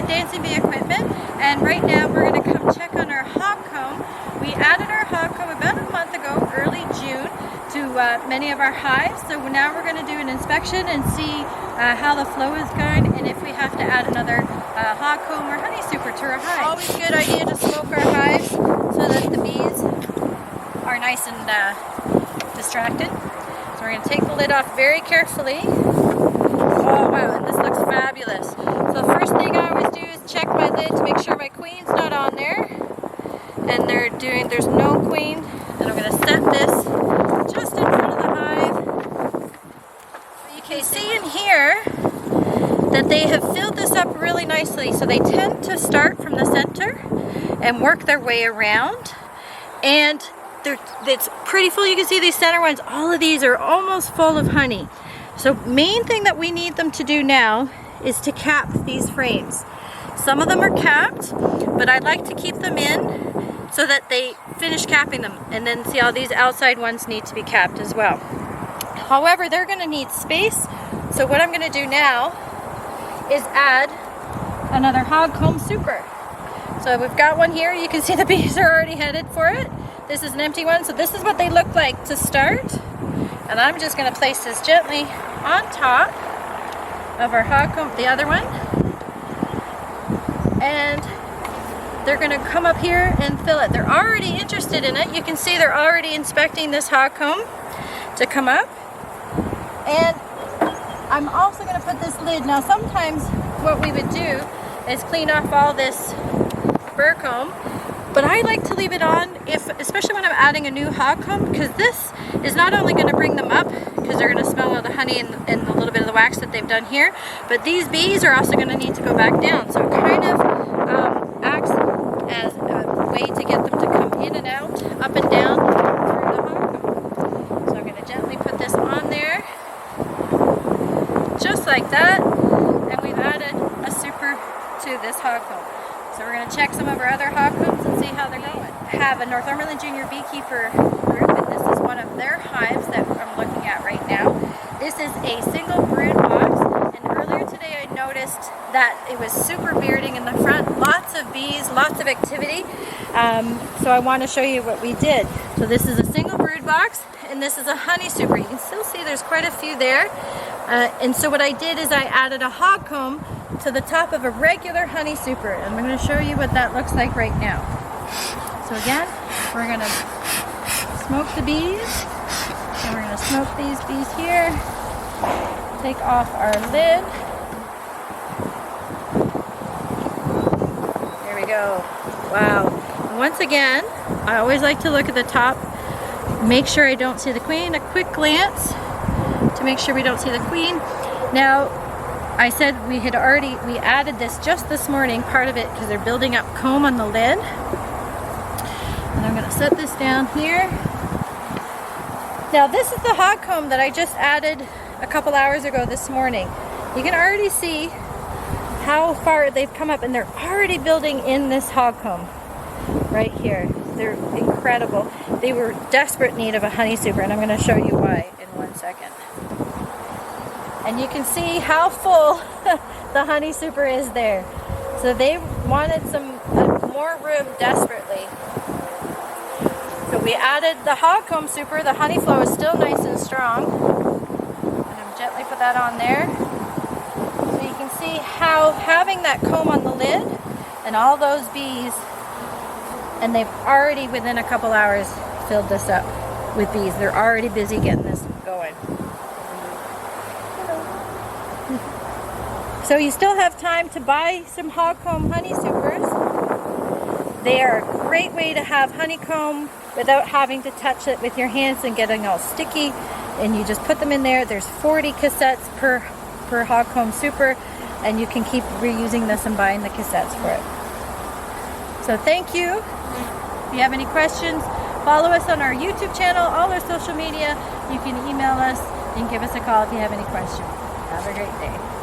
dancing bee equipment, and right now we're going to come check on our hog comb. We added our hog comb about a month ago, early June, to many of our hives. So now we're going to do an inspection and see how the flow is going, and if we have to add another hog comb or honey super to our hives. Always a good idea to smoke our hives so that the bees are nice and distracted. So we're going to take the lid off very carefully. Oh wow, and this looks fabulous. So the first thing I always do is check my lid to make sure my queen's not on there. And there's no queen. And I'm going to set this just in front of the hive. You can see in here that they have filled this up really nicely. So they tend to start from the center and work their way around. And it's pretty full. You can see these center ones. All of these are almost full of honey. So main thing that we need them to do now is to cap these frames. Some of them are capped, but I'd like to keep them in so that they finish capping them. And then see how these outside ones need to be capped as well. However, they're going to need space. So what I'm going to do now is add another hog comb super. So we've got one here. You can see the bees are already headed for it. This is an empty one, so this is what they look like to start. And I'm just going to place this gently on top of our hog comb, the other one. And they're going to come up here and fill it. They're already interested in it. You can see they're already inspecting this hog comb to come up. And I'm also going to put this lid. Now sometimes what we would do is clean off all this burr comb. But I like to leave it on, especially when I'm adding a new hog comb, because this is not only going to bring them up, because they're going to smell all the honey and a little bit of the wax that they've done here, but these bees are also going to need to go back down. So it kind of acts as a way to get them to come in and out, up and down through the hog comb. So I'm going to gently put this on there, just like that, and we've added a super to this hog comb. So we're going to check some of our other hog combs and see how they're going. I have a Northumberland Junior Beekeeper group, and this is one of their hives that I'm looking at right now. This is a single brood box, and earlier today I noticed that it was super bearding in the front. Lots of bees, lots of activity. So I want to show you what we did. So this is a single brood box, and this is a honey super. You can still see there's quite a few there. And so what I did is I added a hog comb to the top of a regular honey super, and I'm going to show you what that looks like right now. So again, we're going to smoke the bees, and we're going to smoke these bees here. Take off our lid. There we go. Wow. And once again, I always like to look at the top, make sure I don't see the queen. A quick glance to make sure we don't see the queen. Now, I said we added this just this morning, part of it, because they're building up comb on the lid. And I'm going to set this down here. Now this is the hog comb that I just added a couple hours ago this morning. You can already see how far they've come up, and they're already building in this hog comb right here. They're incredible. They were desperate need of a honey super, and I'm going to show you why in 1 second. And you can see how full the honey super is there. So they wanted some more room desperately. So we added the hog comb super. The honey flow is still nice and strong. And I'm gently put that on there. So you can see how having that comb on the lid and all those bees, and they've already within a couple hours filled this up with bees. They're already busy getting this going. So you still have time to buy some hog comb honey supers. They are a great way to have honeycomb without having to touch it with your hands and getting all sticky. And you just put them in there. There's 40 cassettes per hog comb super, and you can keep reusing this and buying the cassettes for it. So thank you. If you have any questions, follow us on our YouTube channel, all our social media. You can email us and give us a call if you have any questions. Have a great day.